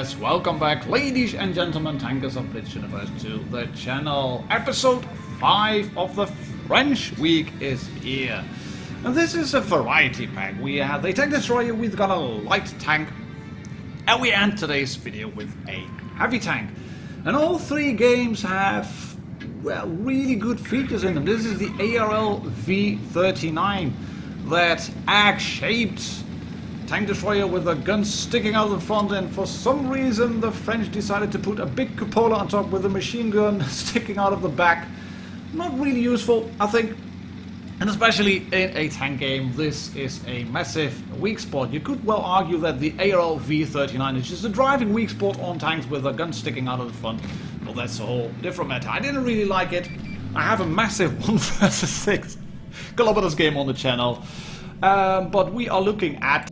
yes, welcome back, ladies and gentlemen, tankers of Blitz Universe, to the channel. Episode 5 of the French week is here. And this is a variety pack. We have the tank destroyer, we've got a light tank, and we end today's video with a heavy tank. And all three games have, well, really good features in them. This is the ARL V39, that egg-shaped tank destroyer with a gun sticking out of the front, and for some reason the French decided to put a big cupola on top with a machine gun sticking out of the back. Not really useful, I think, and especially in a tank game this is a massive weak spot. You could well argue that the ARL V39 is just a driving weak spot on tanks with a gun sticking out of the front. Well, that's a whole different matter. I didn't really like it. I have a massive 1 versus 6 kilometers game on the channel, but we are looking at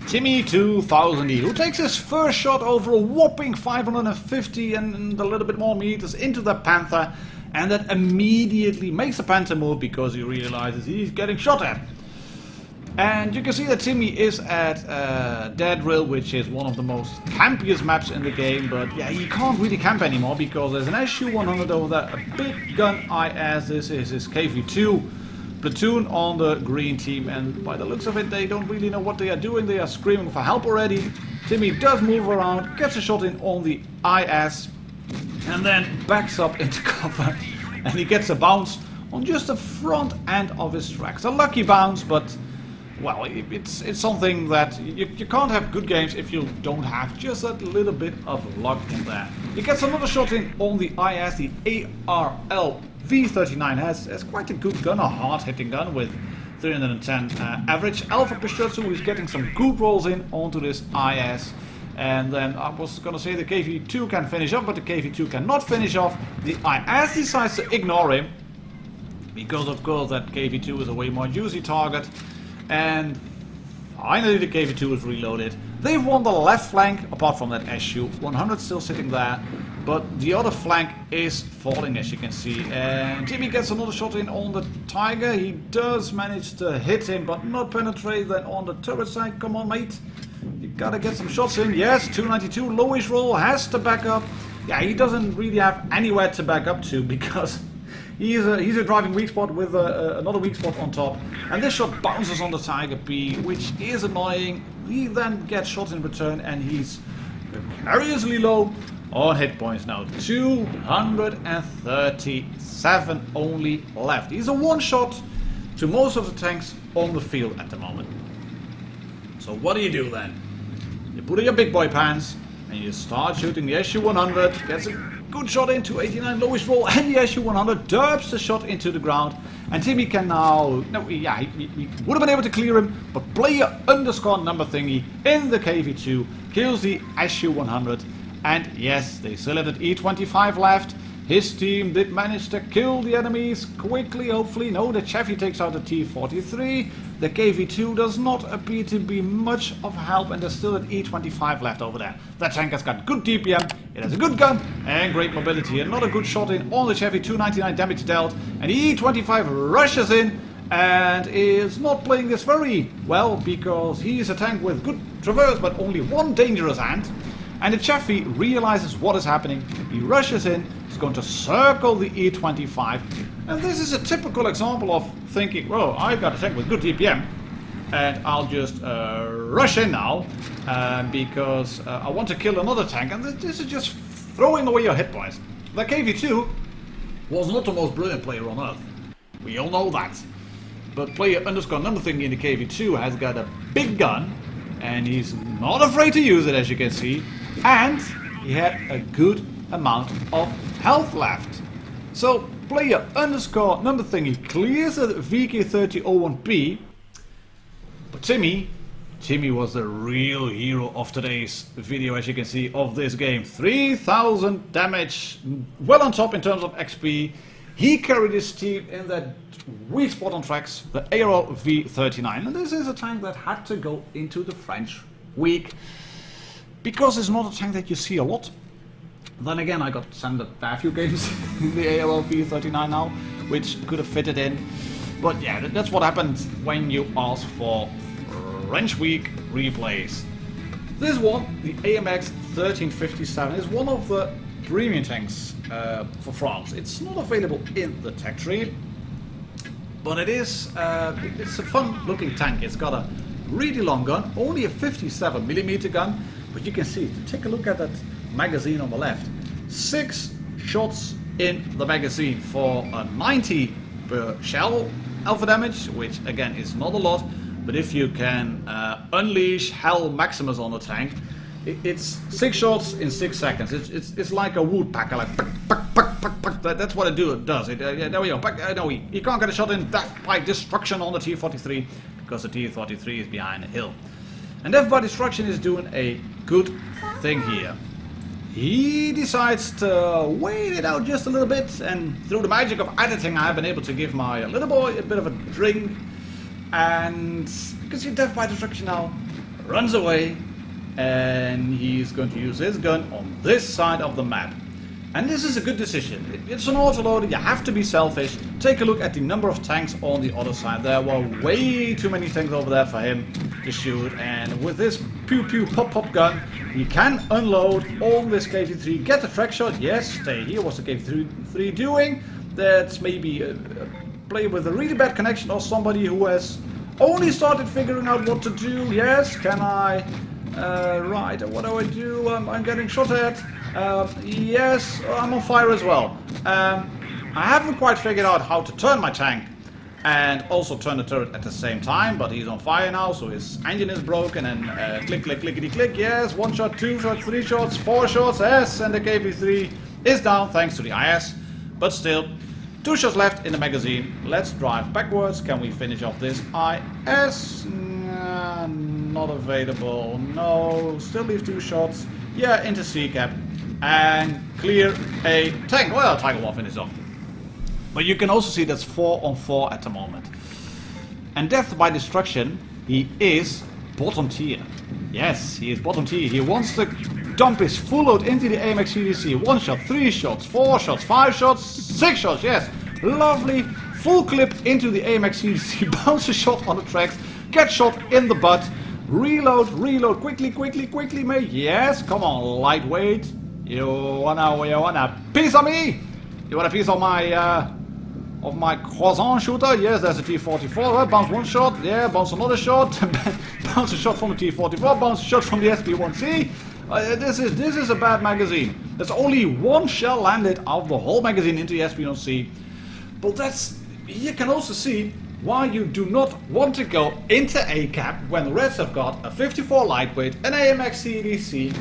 Timmy 2000E, who takes his first shot over a whopping 550 and a little bit more meters into the Panther, and that immediately makes the Panther move because he realizes he's getting shot at. And you can see that Timmy is at Dead Drill, which is one of the most campiest maps in the game, but yeah, he can't really camp anymore because there's an SU-100 over there, a big gun IS. This is his KV-2 platoon on the green team, and by the looks of it they don't really know what they are doing. They are screaming for help already. Timmy does move around, gets a shot in on the IS, and then backs up into cover, and he gets a bounce on just the front end of his tracks. A lucky bounce, but well, it's something that you can't have good games if you don't have just a little bit of luck in there. He gets another shot in on the IS, the ARL V39 has quite a good gun, a hard-hitting gun with 310 average. Alpha Pistolsu is getting some good rolls in onto this IS. And then I was going to say the KV-2 can finish off, but the KV-2 cannot finish off. The IS decides to ignore him, because of course that KV-2 is a way more juicy target. And finally the KV-2 is reloaded. They've won the left flank, apart from that SU-100 still sitting there. But the other flank is falling, as you can see. And Timmy gets another shot in on the Tiger. He does manage to hit him, but not penetrate. Then on the turret side, come on mate, you gotta get some shots in. Yes, 292, lowish roll, has to back up. Yeah, he doesn't really have anywhere to back up to because he's a driving weak spot with another weak spot on top. And this shot bounces on the Tiger B, which is annoying. He then gets shot in return, and he's precariously low on hit points now. 237 only left. He's a one-shot to most of the tanks on the field at the moment. So what do you do then? You put in your big boy pants and you start shooting. The SU-100 gets a good shot in, 289 lowest roll, and the SU-100 derps the shot into the ground. And Timmy can now, he would have been able to clear him, but player underscore number thingy in the KV-2 kills the SU-100. And yes, they still have an E25 left. His team did manage to kill the enemies quickly, hopefully. No, the Chevy takes out the T-43. The KV-2 does not appear to be much of help, and there's still an E25 left over there. That tank has got good DPM, it has a good gun, and great mobility. Another good shot in on the Chevy, 299 damage dealt. And the E25 rushes in and is not playing this very well because he is a tank with good traverse, but only one dangerous hand. And the Chevy realizes what is happening. He rushes in. He's going to circle the E25. And this is a typical example of thinking, well, I've got a tank with good DPM, and I'll just rush in now because I want to kill another tank. And this is just throwing away your hit points. The KV-2 was not the most brilliant player on earth. We all know that. But player underscore number thingy in the KV-2 has got a big gun, and he's not afraid to use it, as you can see. And he had a good amount of health left. So player underscore number thingy clears the VK3001B. But Timmy was the real hero of today's video, as you can see, of this game. 3000 damage, well on top in terms of XP. He carried his team in that weak spot on tracks, the ARL V39. And this is a tank that had to go into the French week, because it's not a tank that you see a lot. Then again, I got sent a fair few games in the ARL V39 now, which could have fitted in. But yeah, that's what happens when you ask for French week replays. This one, the AMX 1357, is one of the premium tanks for France. It's not available in the tech tree, but it is it's a fun looking tank. It's got a really long gun, only a 57mm gun, but you can see, take a look at that magazine on the left. 6 shots in the magazine for a 90 per shell alpha damage, which again is not a lot, but if you can unleash Hell Maximus on the tank, it's 6 shots in 6 seconds. It's like a wood packer, like that's what it does. There we go. No, you can't get a shot in death by destruction on the T-43 because the T-43 is behind a hill. And death by destruction is doing a good thing here. He decides to wait it out just a little bit, and through the magic of editing I've been able to give my little boy a bit of a drink, and you can see death by destruction now runs away, and he's going to use his gun on this side of the map. And this is a good decision. It's an autoloader, you have to be selfish. Take a look at the number of tanks on the other side. There were way too many tanks over there for him to shoot, and with this pew pew pop pop gun he can unload on this KV-3, get the track shot. Yes, stay here. What's the KV-3 doing? That's maybe play with a really bad connection or somebody who has only started figuring out what to do. Yes, can I? Right, what do? I'm getting shot at. Yes, I'm on fire as well. I haven't quite figured out how to turn my tank and also turn the turret at the same time, but he's on fire now, so his engine is broken, and click, click, clickety click, yes, 1 shot, 2 shots, 3 shots, 4 shots, yes, and the KV-3 is down thanks to the IS, but still, 2 shots left in the magazine. Let's drive backwards. Can we finish off this IS? Nah, not available, no, still leave 2 shots, yeah, into C-cap, and clear a tank. Well, Tiger 1 finished off. But you can also see that's 4 on 4 at the moment. And death by destruction, he is bottom tier. Yes, he is bottom tier. He wants to dump his full load into the AMX CDC. 1 shot, 3 shots, 4 shots, 5 shots, 6 shots, yes. Lovely, full clip into the AMX CDC. Bounce a shot on the tracks, get shot in the butt. Reload, reload, quickly, quickly, quickly, mate. Yes, come on, lightweight. You wanna piece of me? You want a piece of my croissant shooter? Yes, there's a T-44. Bounce 1 shot. Yeah, bounce another shot. Bounce a shot from the T-44. Bounce a shot from the SP-1C. This is a bad magazine. There's only 1 shell landed out of the whole magazine into the SP-1C. But you can also see why you do not want to go into A-cap when the Reds have got a 54 lightweight, an AMX CDC,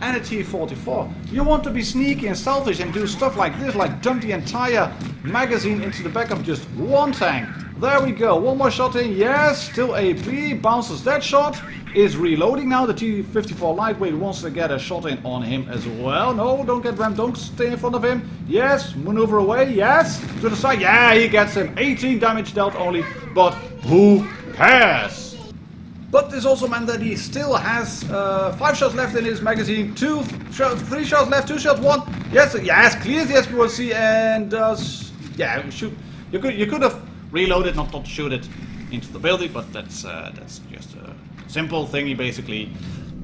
and a T-44. You want to be sneaky and selfish and do stuff like this, like dump the entire magazine into the back of just 1 tank. There we go, 1 more shot in, yes, still AP, bounces that shot, is reloading now. The T-54 lightweight wants to get a shot in on him as well. No, don't get rammed, don't stay in front of him. Yes, maneuver away, yes, to the side, yeah, he gets him, 18 damage dealt only, but who cares? But this also meant that he still has 5 shots left in his magazine, 3 shots left, 2 shots, 1. Yes, clears the SP-1C and does, yeah, shoot. You could have reloaded, not to shoot it into the building, but that's just a simple thingy basically.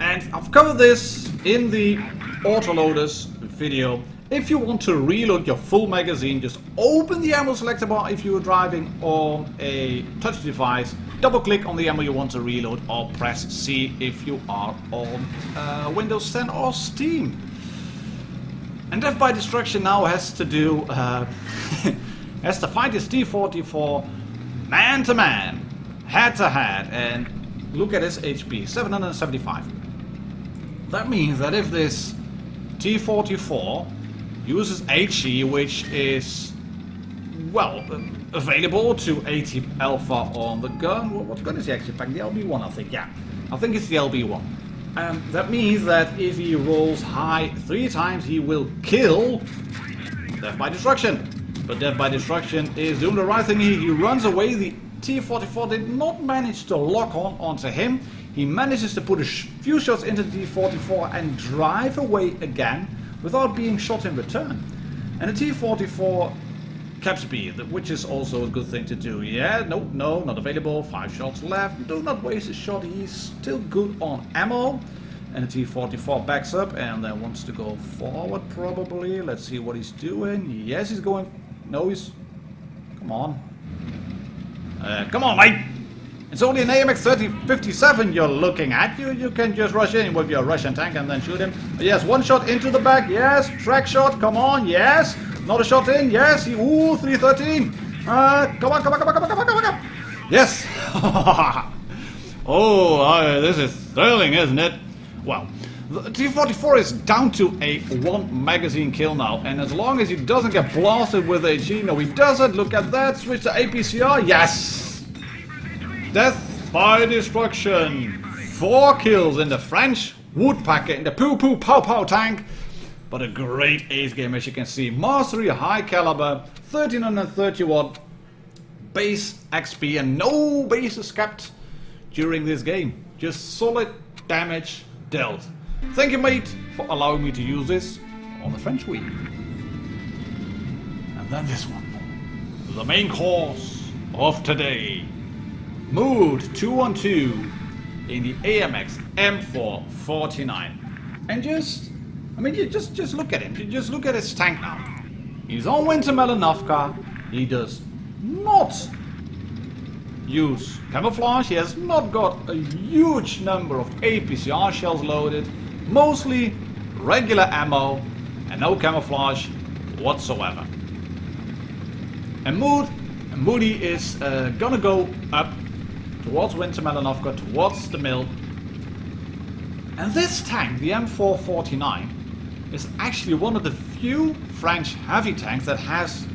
And I've covered this in the autoloaders video. If you want to reload your full magazine, just open the ammo selector bar if you are driving on a touch device. Double click on the ammo you want to reload, or press C if you are on Windows 10 or Steam. And death by destruction now has to do has to fight his T-44 man to man, head to head, and look at his HP, 775. That means that if this T-44 uses HE, which is, well, available to 80 alpha on the gun. What gun is he actually packing? The LB1, I think. Yeah, I think it's the LB1. That means that if he rolls high 3 times, he will kill death by destruction. But death by destruction is doing the right thing. He runs away. The T-44 did not manage to lock onto him. He manages to put a few shots into the T-44 and drive away again without being shot in return. And the T-44 cap speed, which is also a good thing to do. Yeah, no, not available. 5 shots left. Do not waste a shot. He's still good on ammo. And the T-44 backs up and then wants to go forward probably. Let's see what he's doing. Yes, he's going... No, he's... Come on. Come on, mate! It's only an AMX 3057 you're looking at. You can just rush in with your Russian tank and then shoot him. Yes, one shot into the back. Yes, track shot. Come on. Yes. Another shot in. Yes. Ooh, 313. Come on. Yes. Oh, this is thrilling, isn't it? Well, the T-44 is down to a 1 magazine kill now, and as long as he doesn't get blasted with HE, no he doesn't, look at that, switch to APCR, yes! Death by destruction, 4 kills in the French woodpecker, in the poo-poo pow-pow tank, but a great ace game as you can see, mastery, high caliber, 1331 base XP, and no bases kept during this game, just solid damage dealt. Thank you, mate, for allowing me to use this on the French week. And then this one, the main course of today. Mood 212 in the AMX M449. And just look at him. Just look at his tank now. He's on Winter Melanovka. He does not use camouflage. He has not got a huge number of APCR shells loaded, mostly regular ammo and no camouflage whatsoever. And Moody is gonna go up towards Winter Melanovka, towards the mill. And this tank, the M449, is actually one of the few French heavy tanks that has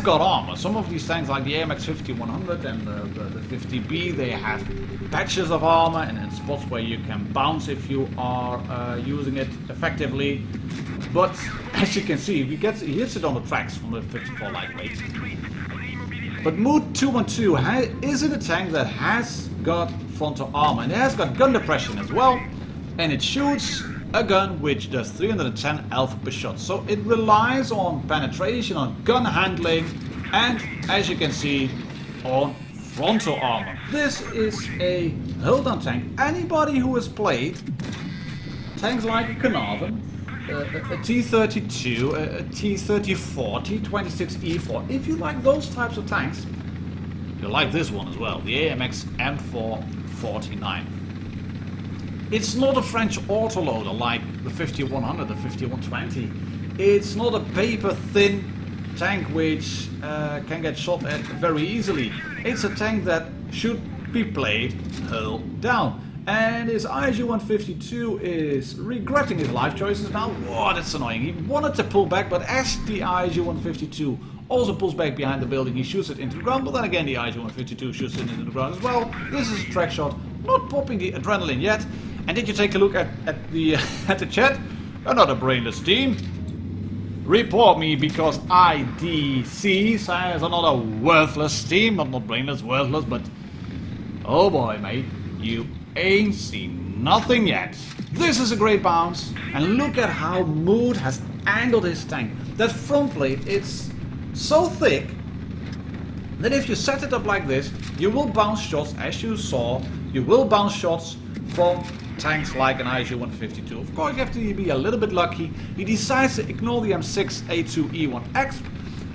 got armor. Some of these tanks like the AMX 5100 and the 50B, they have patches of armor and in spots where you can bounce if you are using it effectively. But as you can see, he hits it on the tracks from the 54 lightweight. But Mood 212 isn't a tank that has got frontal armor, and it has got gun depression as well, and it shoots a gun which does 310 alpha per shot. So it relies on penetration, on gun handling, and as you can see, on frontal armor. This is a hold-on tank. Anybody who has played tanks like a Carnarvon, a T-32, a T-34, T-26E4, if you like those types of tanks, you'll like this one as well, the AMX M449. It's not a French autoloader like the 5100, the 5120. It's not a paper-thin tank which can get shot at very easily. It's a tank that should be played hull down. And his ISU-152 is regretting his life choices now. Whoa, that's annoying. He wanted to pull back, but as the ISU-152 also pulls back behind the building, he shoots it into the ground. But then again, the ISU-152 shoots it into the ground as well. This is a track shot, not popping the adrenaline yet. And did you take a look at the at the chat? Another brainless team. Report me because IDC says another worthless team. Not brainless, worthless, but oh boy, mate, you ain't seen nothing yet. This is a great bounce, and look at how Mood has angled his tank. That front plate, it's so thick that if you set it up like this, you will bounce shots, as you saw. You will bounce shots from tanks like an ISU-152. Of course, you have to be a little bit lucky. He decides to ignore the M6A2E1X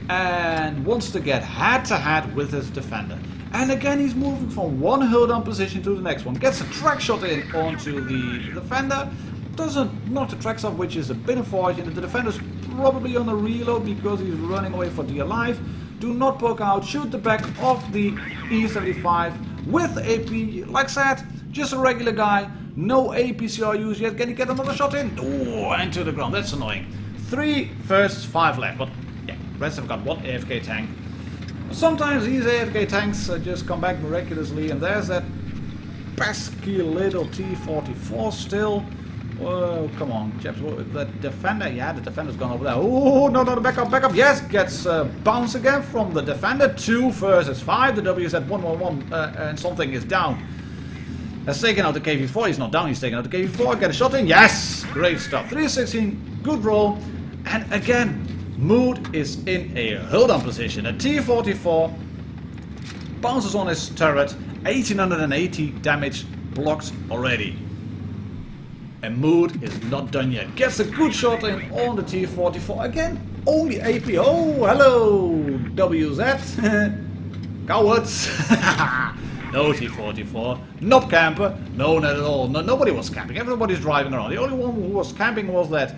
and wants to get head-to-head with his defender. And again, he's moving from one hold-on position to the next one. Gets a track shot in onto the defender. Doesn't knock the tracks off, which is a bit unfortunate. The defender's probably on a reload because he's running away for dear life. Do not poke out. Shoot the back of the E75 with AP. Like I said, just a regular guy. No APCR use yet. Can he get another shot in? Oh, and to the ground. That's annoying. 3 versus 5 left. But yeah, rest have got one AFK tank. Sometimes these AFK tanks just come back miraculously, and there's that pesky little T-44 still. Oh, come on, chaps. The defender, yeah, the defender's gone over there. Oh, no, back up. Yes, gets bounced again from the defender. 2 versus 5. The W is at 111, and something is down. Has taken out the KV-4. He's not down, he's taken out the KV-4. Get a shot in. Yes, great stuff. 316, good roll. And again, Mood is in a hold-on position. A T-44 bounces on his turret. 1880 damage blocked already. And WoT is not done yet. Gets a good shot in on the T-44. Again, only AP. Oh, hello, WZ. Cowards. No T-44. Not camper. No, not at all. No, nobody was camping. Everybody's driving around. The only one who was camping was that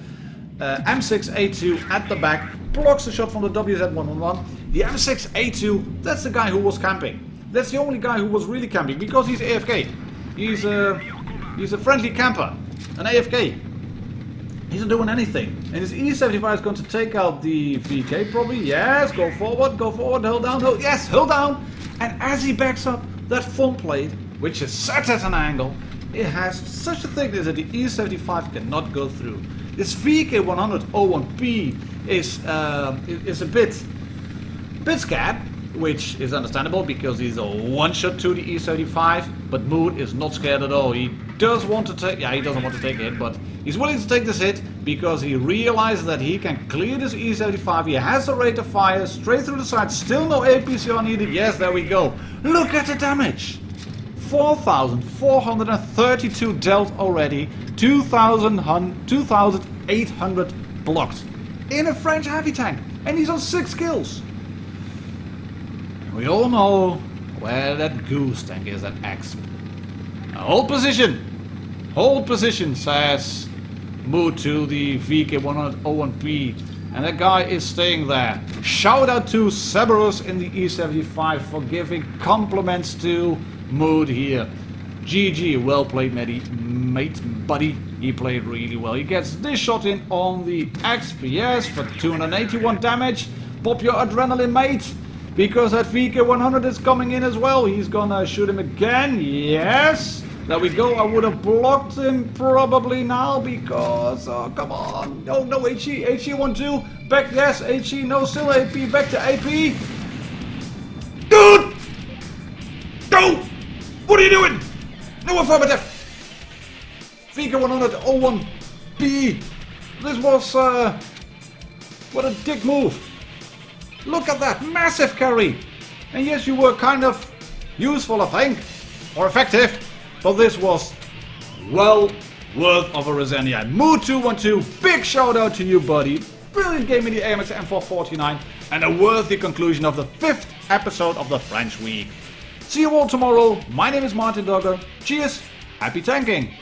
M6A2 at the back. Blocks the shot from the WZ-111. The M6A2, that's the guy who was camping. That's the only guy who was really camping because he's AFK. He's a friendly camper. An AFK. He's not doing anything. And his E75 is going to take out the VK probably. Yes, go forward, hold down, yes, hold down. And as he backs up, that front plate, which is set at an angle, it has such a thickness that the E75 cannot go through. This VK100-01B is a bit scared, which is understandable because he's a one-shot to the E75, but WoT is not scared at all. He does want to take, he doesn't want to take a hit, but he's willing to take this hit because he realizes that he can clear this E75. He has a rate of fire straight through the side, still no APCR needed. Yes, there we go. Look at the damage. 4,432 dealt already, 2,800 blocked in a French heavy tank, and he's on 6 kills. We all know where that goose tank is at X. Hold position! Hold position, says WoT to the VK100-01B. And that guy is staying there. Shout out to Cerberus in the E75 for giving compliments to WoT here. GG, well played, mate, buddy. He played really well. He gets this shot in on the XPS for 281 damage. Pop your adrenaline, mate. Because that VK100 is coming in as well. He's gonna shoot him again. Yes. There we go. I would have blocked him probably now because... Oh, come on. Oh, no, HE. HE12. Back, yes. HE, no, still AP. Back to AP. Dude! Go! What are you doing? No affirmative. VK100-01B. This was... what a dick move. Look at that, massive carry! And yes, you were kind of useful, I think, or effective, but this was well worth of a Resenia. WoT212, big shout out to you, buddy. Brilliant game in the AMX M449, and a worthy conclusion of the 5th episode of the French Week. See you all tomorrow. My name is Martindogger. Cheers, happy tanking!